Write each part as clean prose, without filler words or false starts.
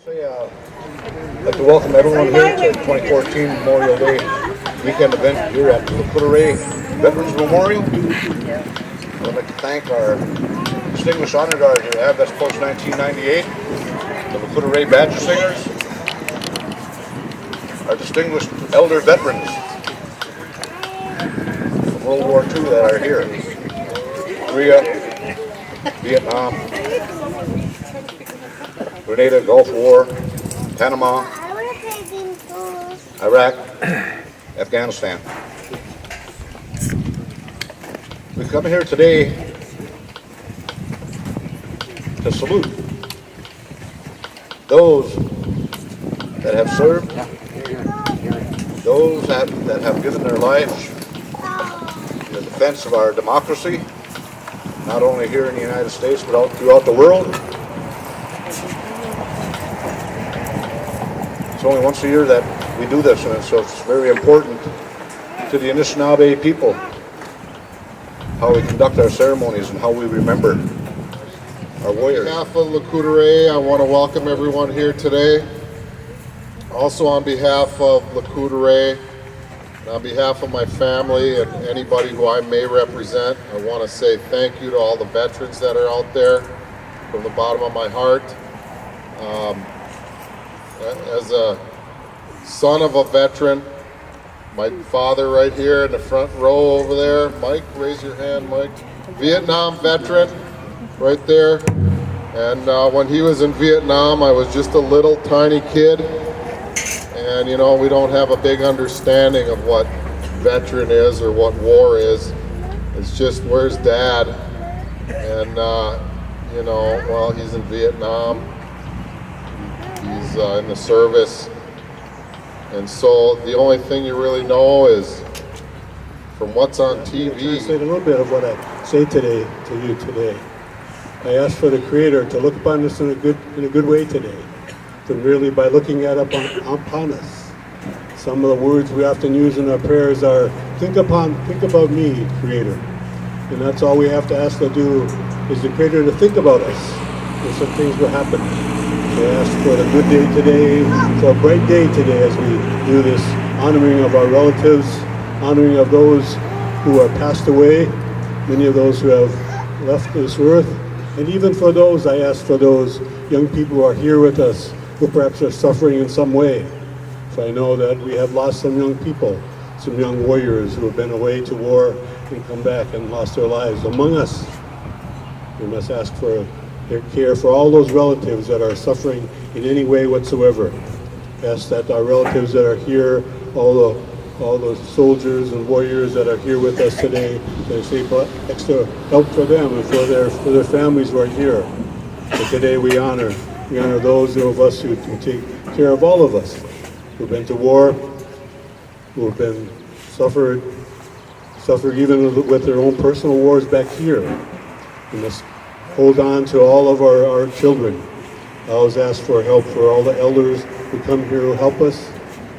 I'd like to welcome everyone here to the 2014 Memorial Day weekend event here at the Lac Courte Oreilles Veterans Memorial. I'd like to thank our distinguished honor guard who have us post 1998, the Lac Courte Oreilles Badger Singers, our distinguished elder veterans from World War II that are here. Korea, Vietnam, Grenada, Gulf War, Panama, Iraq, Afghanistan. We come here today to salute those that have served, those that have given their lives in the defense of our democracy, not only here in the United States, but throughout the world. It's only once a year that we do this, and so it's very important to the Anishinaabe people how we conduct our ceremonies and how we remember our warriors. On behalf of Lac Courte Oreilles, I want to welcome everyone here today. Also on behalf of Lac Courte Oreilles, and on behalf of my family and anybody who I may represent, I want to say thank you to all the veterans that are out there from the bottom of my heart. As a son of a veteran, my father right here in the front row over there, Mike, raise your hand, Mike. Vietnam veteran right there. And when he was in Vietnam, I was just a little tiny kid. And you know, we don't have a big understanding of what veteran is or what war is. It's just, where's dad? And you know, well, he's in Vietnam. He's in the service. And so the only thing you really know is from what's on TV. Translate a little bit of what I say today to you today. I ask for the Creator to look upon us in a good way today, to really by looking upon us. Some of the words we often use in our prayers are, think about me, Creator. And that's all we have to ask to do, is the Creator to think about us, and some things will happen. We ask for a good day today, for a bright day today as we do this honoring of our relatives, honoring of those who are passed away, many of those who have left this earth, and even for those, I ask for those young people who are here with us, who perhaps are suffering in some way. So I know that we have lost some young people, some young warriors who have been away to war and come back and lost their lives among us. We must ask for their care for all those relatives that are suffering in any way whatsoever. Ask that our relatives that are here, all the soldiers and warriors that are here with us today, to say extra help for them and for their families who are here. But today we honor those of us who can take care of all of us, who've been to war, who have been suffered even with their own personal wars back here. We must hold on to all of our children. I always ask for help for all the elders who come here who help us.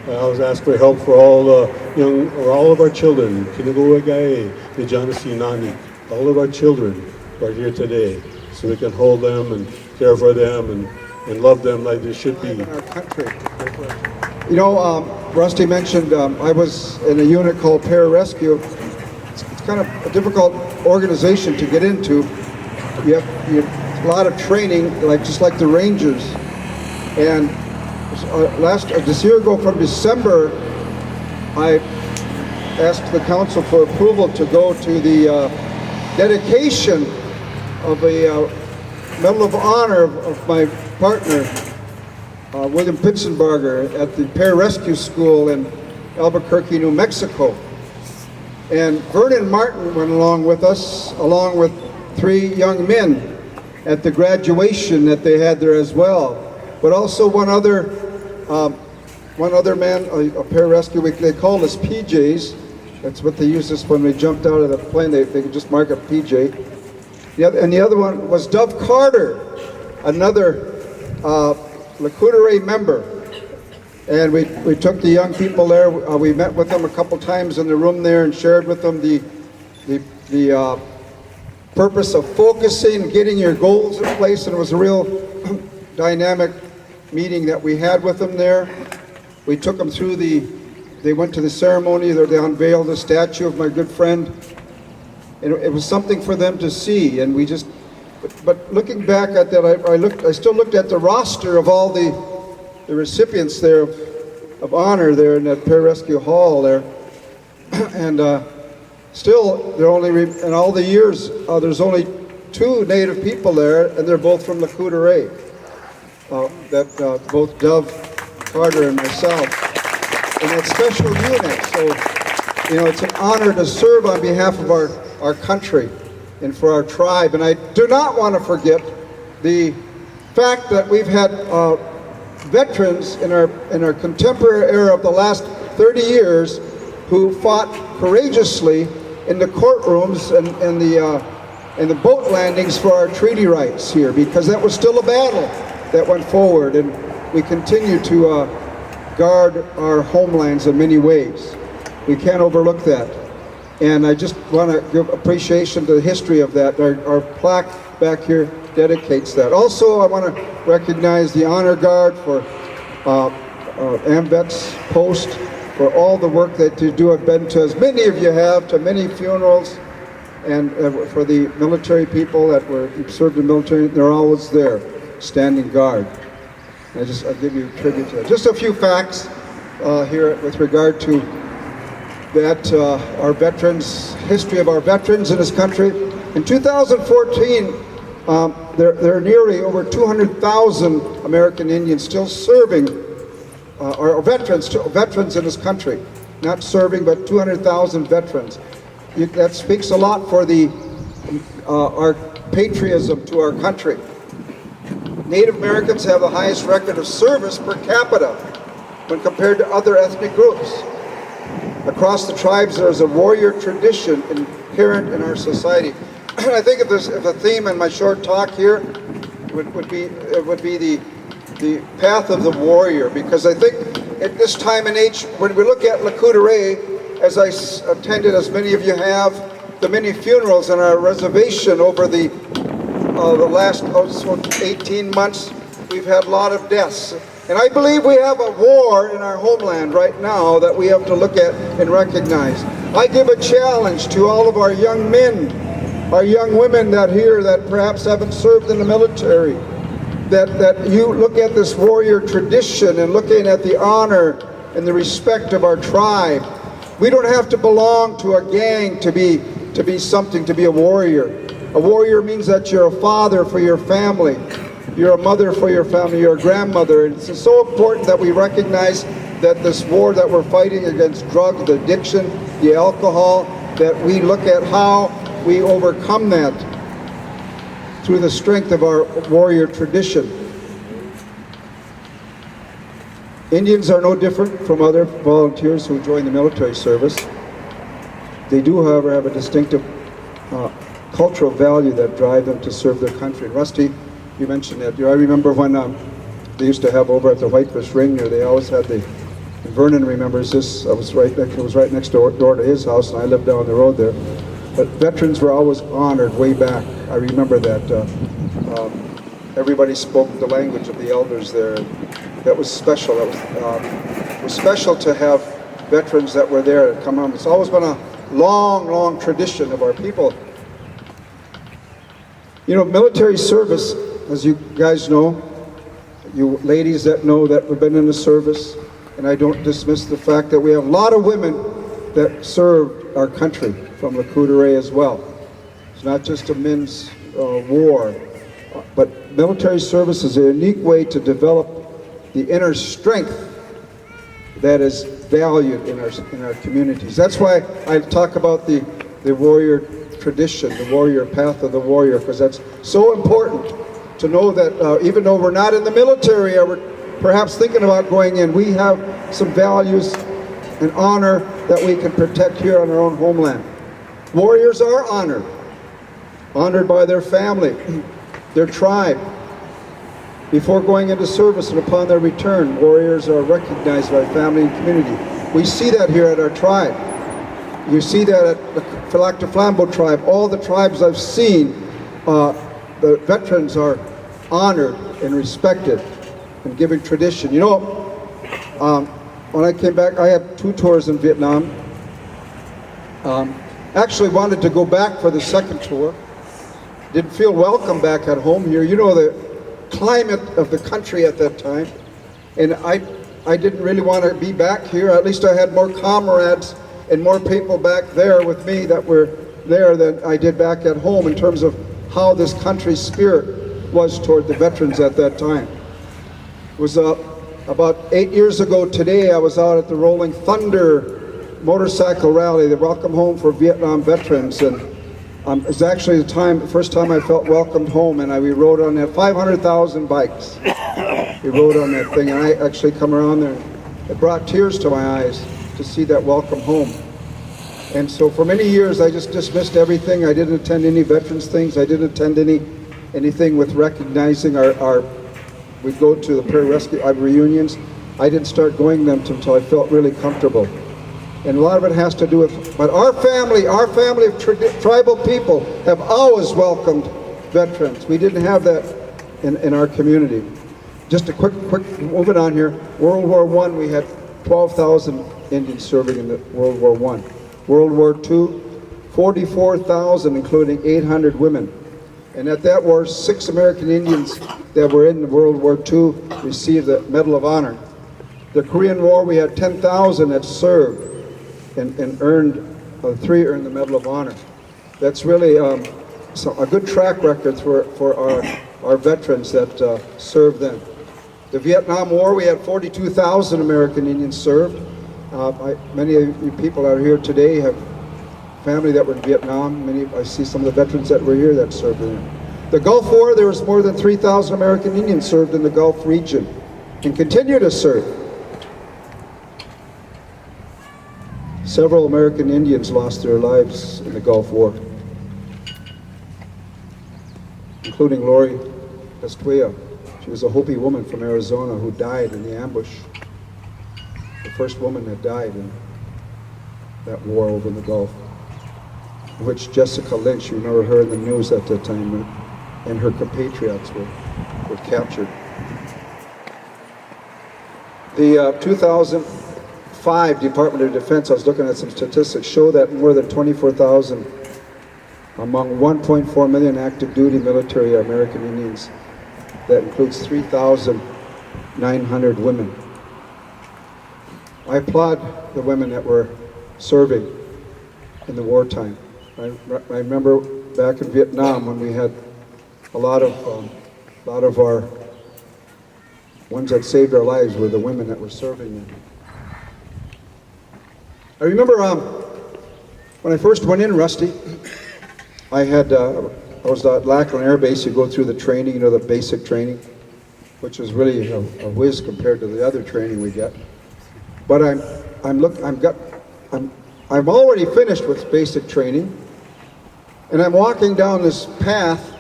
I always ask for help for all all of our children, all of our children who are here today, so we can hold them and care for them and love them like they should be. In our country. You know, Rusty mentioned I was in a unit called Pararescue. It's kind of a difficult organization to get into. You have a lot of training, just like the Rangers. And this year ago, from December, I asked the council for approval to go to the dedication of a Medal of Honor of my partner, William Pitzenbarger, at the Pararescue School in Albuquerque, New Mexico. And Vernon Martin went along with us, along with 3 young men at the graduation that they had there as well. But also one other man, a pararescue, they called us PJs. That's what they used us when we jumped out of the plane. They could just mark a PJ. And the other one was Dove Carter, another Lac Courte Oreilles member. And we took the young people there. We met with them a couple times in the room there and shared with them the purpose of focusing, getting your goals in place, and it was a real dynamic meeting that we had with them there. We took them through they went to the ceremony, they unveiled the statue of my good friend. And it was something for them to see, and we just, but looking back at that, I still looked at the roster of all the recipients there of honor there in that Pararescue Hall there, and still, in all the years, there's only 2 Native people there, and they're both from Lac Courte Oreilles. Both Dove Carter and myself, in that special unit. So, it's an honor to serve on behalf of our country and for our tribe. And I do not want to forget the fact that we've had veterans in our contemporary era of the last 30 years who fought courageously in the courtrooms and the boat landings for our treaty rights here, because that was still a battle that went forward, and we continue to guard our homelands in many ways. We can't overlook that. And I just want to give appreciation to the history of that. Our plaque back here dedicates that. Also, I want to recognize the Honor Guard for AMVET's post, for all the work that you do. I've been to, as many of you have, to many funerals, and for the military people that served in the military, they're always there, standing guard. I'll give you tribute to that. Just a few facts here with regard to that, our veterans, history of our veterans in this country. In 2014, there are nearly over 200,000 American Indians still serving, or veterans in this country. Not serving, but 200,000 veterans. That speaks a lot for our patriotism to our country. Native Americans have the highest record of service per capita when compared to other ethnic groups. Across the tribes, there is a warrior tradition inherent in our society. I think if a theme in my short talk here would be the path of the warrior, because I think at this time and age, when we look at Lac Courte Oreilles, as I attended, as many of you have, the many funerals on our reservation over the last 18 months, we've had a lot of deaths. And I believe we have a war in our homeland right now that we have to look at and recognize. I give a challenge to all of our young men, our young women that perhaps haven't served in the military, that you look at this warrior tradition and looking at the honor and the respect of our tribe. We don't have to belong to a gang to be something, to be a warrior. A warrior means that you're a father for your family. You're a mother for your family. You're a grandmother. And it's so important that we recognize that this war that we're fighting against drugs, the addiction, the alcohol, that we look at how we overcome that through the strength of our warrior tradition. Indians are no different from other volunteers who join the military service. They do, however, have a distinctive cultural value that drive them to serve their country. And Rusty, you mentioned that. I remember when they used to have over at the Whitefish Ring there, they always had Vernon remembers this. It was right next door to his house, and I lived down the road there. But veterans were always honored way back. I remember that. Everybody spoke the language of the elders there. That was special. It was special to have veterans that were there come home. It's always been a long, long tradition of our people. Military service, as you guys know, you ladies that know that we've been in the service, and I don't dismiss the fact that we have a lot of women that served our country from Lac Courte Oreilles as well. It's not just a men's war, but military service is a unique way to develop the inner strength that is valued in our communities. That's why I talk about the warrior tradition, the warrior path of the warrior, because that's so important to know that even though we're not in the military or we're perhaps thinking about going in, we have some values and honor that we can protect here on our own homeland. Warriors are honored by their family, their tribe. Before going into service and upon their return, warriors are recognized by family and community. We see that here at our tribe. You see that at the Lac du Flambeau tribe. All the tribes I've seen, the veterans are honored and respected. and giving tradition. You know, when I came back, I had 2 tours in Vietnam. Actually wanted to go back for the second tour. Didn't feel welcome back at home here. You know the climate of the country at that time. And I didn't really want to be back here. At least I had more comrades and more people back there with me that were there than I did back at home in terms of how this country's spirit was toward the veterans at that time. It was about 8 years ago today, I was out at the Rolling Thunder motorcycle rally, the Welcome Home for Vietnam Veterans, and it was actually the first time I felt welcomed home, and we rode on that 500,000 bikes. We rode on that thing, and I actually come around there, and it brought tears to my eyes to see that welcome home. And so for many years, I just dismissed everything. I didn't attend any veterans things. I didn't attend anything with recognizing we'd go to the pararescue reunions. I didn't start going them until I felt really comfortable. And a lot of it has to do with, but our family of tribal people have always welcomed veterans. We didn't have that in our community. Just a quick moving on here. World War I, we had 12,000 Indians serving in the World War I. World War II, 44,000, including 800 women. And at that war, 6 American Indians that were in World War II received the Medal of Honor. The Korean War, we had 10,000 that served and earned, 3 earned the Medal of Honor. That's really a good track record for our veterans that served then. The Vietnam War, we had 42,000 American Indians served. Many of you people out here today have family that were in Vietnam. I see some of the veterans that were here that served in it. The Gulf War, there was more than 3,000 American Indians served in the Gulf region and continue to serve. Several American Indians lost their lives in the Gulf War, including Lori Estuia. She was a Hopi woman from Arizona who died in the ambush. The first woman that died in that war over in the Gulf, in which Jessica Lynch, you remember her in the news at that time, and her compatriots were captured. The 2005 Department of Defense, I was looking at some statistics, show that more than 24,000 among 1.4 million active duty military American Indians. That includes 3,900 women. I applaud the women that were serving in the wartime. I remember back in Vietnam when we had a lot of our ones that saved our lives were the women that were serving. I remember when I first went in, Rusty, I was at Lac Courte Air Base. You go through the training, the basic training, which is really a whiz compared to the other training we get. But I'm already finished with basic training, and I'm walking down this path,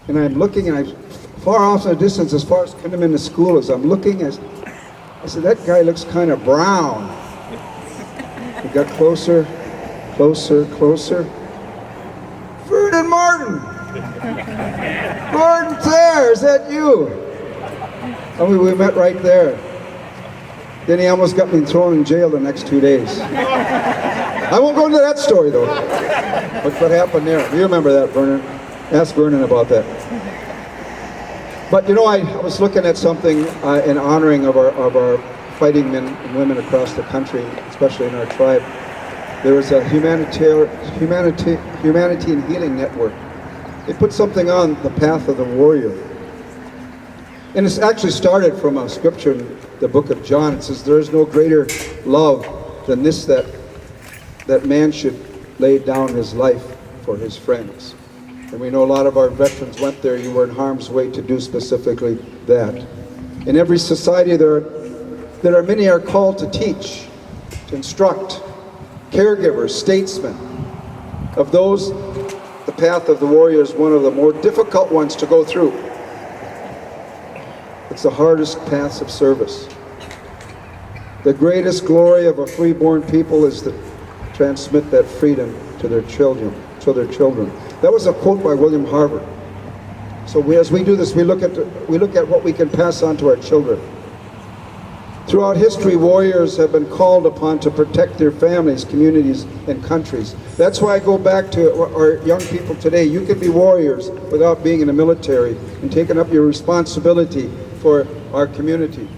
and I'm looking, and I'm far off in the distance as far as coming into school as I'm looking. I said, that guy looks kind of brown. We got closer, closer, closer. Vernon Martin! Gordon Thayer, is that you? And we met right there. Then he almost got me thrown in jail the next 2 days. I won't go into that story though. What happened there? You remember that, Vernon? Ask Vernon about that. But I was looking at something in honoring of our fighting men and women across the country, especially in our tribe. There was a humanity and healing network. They put something on the path of the warrior. And it's actually started from a scripture in the book of John. It says, there is no greater love than this, that man should lay down his life for his friends. And we know a lot of our veterans went there. You were in harm's way to do specifically that. In every society, there are many are called to teach, to instruct, caregivers, statesmen. Of those, the path of the warrior is one of the more difficult ones to go through. It's the hardest path of service. The greatest glory of a freeborn people is to transmit that freedom to their children. That was a quote by William Harvard. So as we do this, we look at what we can pass on to our children. Throughout history, warriors have been called upon to protect their families, communities, and countries. That's why I go back to our young people today. You can be warriors without being in the military and taking up your responsibility for our community.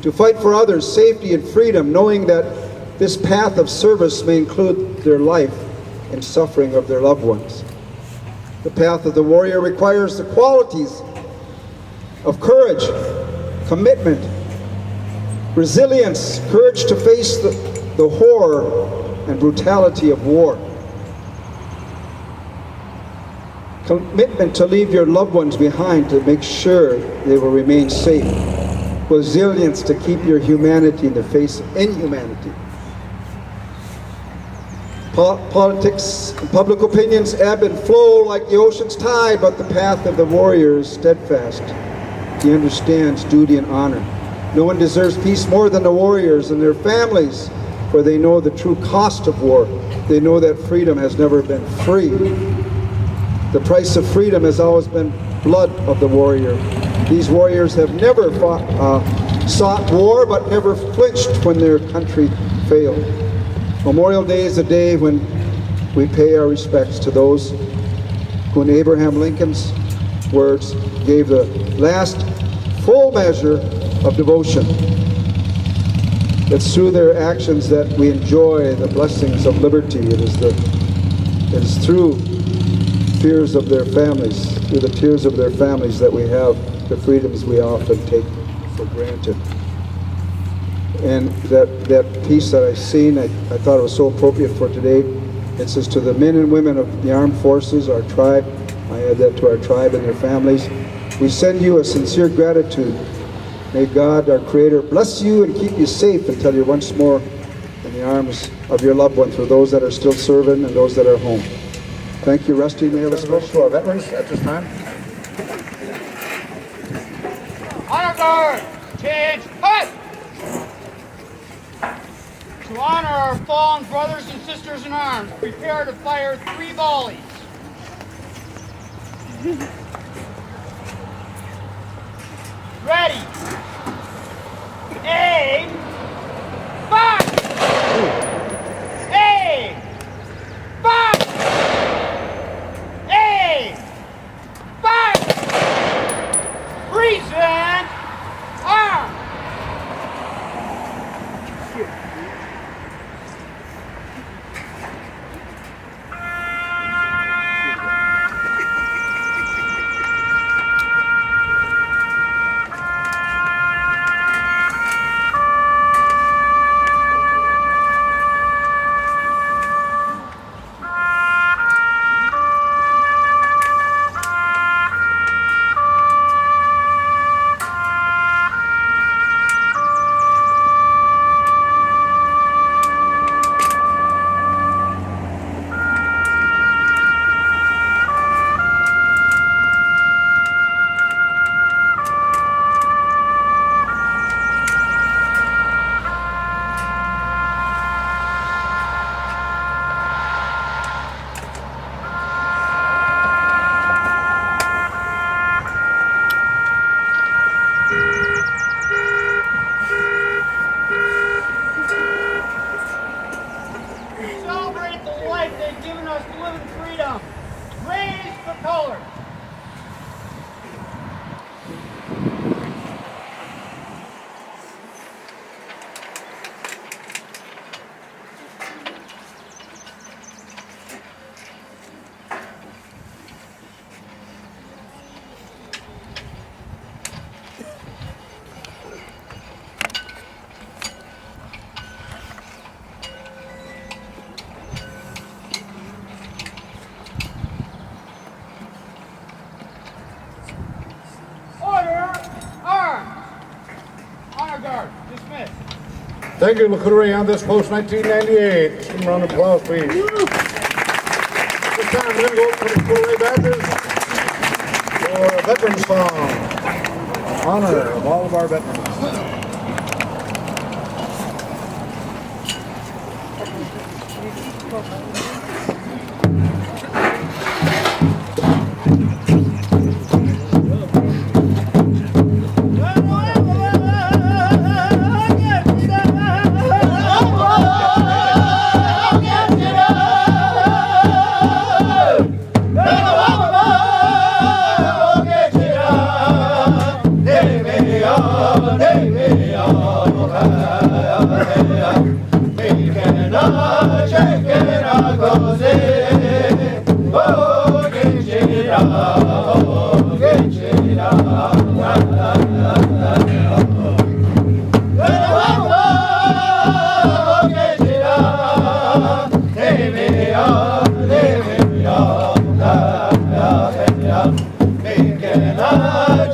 To fight for others' safety and freedom, knowing that this path of service may include their life and suffering of their loved ones. The path of the warrior requires the qualities of courage, commitment, resilience, courage to face the horror and brutality of war. Commitment to leave your loved ones behind to make sure they will remain safe. Resilience to keep your humanity in the face of inhumanity. Politics and public opinions ebb and flow like the ocean's tide, but the path of the warrior is steadfast. He understands duty and honor. No one deserves peace more than the warriors and their families, for they know the true cost of war. They know that freedom has never been free. The price of freedom has always been blood of the warrior. These warriors have never sought war, but never flinched when their country failed. Memorial Day is a day when we pay our respects to those who, in Abraham Lincoln's words, gave the last full measure of devotion. It's through their actions that we enjoy the blessings of liberty. It is through tears of their families, through the tears of their families, that we have the freedoms we often take for granted. And that piece that I've seen, I thought it was so appropriate for today. It says, to the men and women of the armed forces, our tribe, I add that to our tribe and their families, we send you a sincere gratitude. May God, our Creator, bless you and keep you safe until you're once more in the arms of your loved ones, for those that are still serving and those that are home. Thank you, Rusty. May I have a Let's go to our veterans at this time. Honor guard! Change! Hut! To honor our fallen brothers and sisters in arms, prepare to fire 3 volleys. Ready! Aim! Fire! Aim! Fire! Aim! Fire! Present! Arm! Celebrate the life they've given us to live in freedom. Raise the color. Honor guard, dismissed. Thank you, Lac Courte Oreilles, on this post 1998. Just give them a round of applause, please. This time we're going to go for the Lac Courte Oreilles Badgers for a veteran song. Honor of all of our veterans.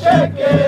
Check it.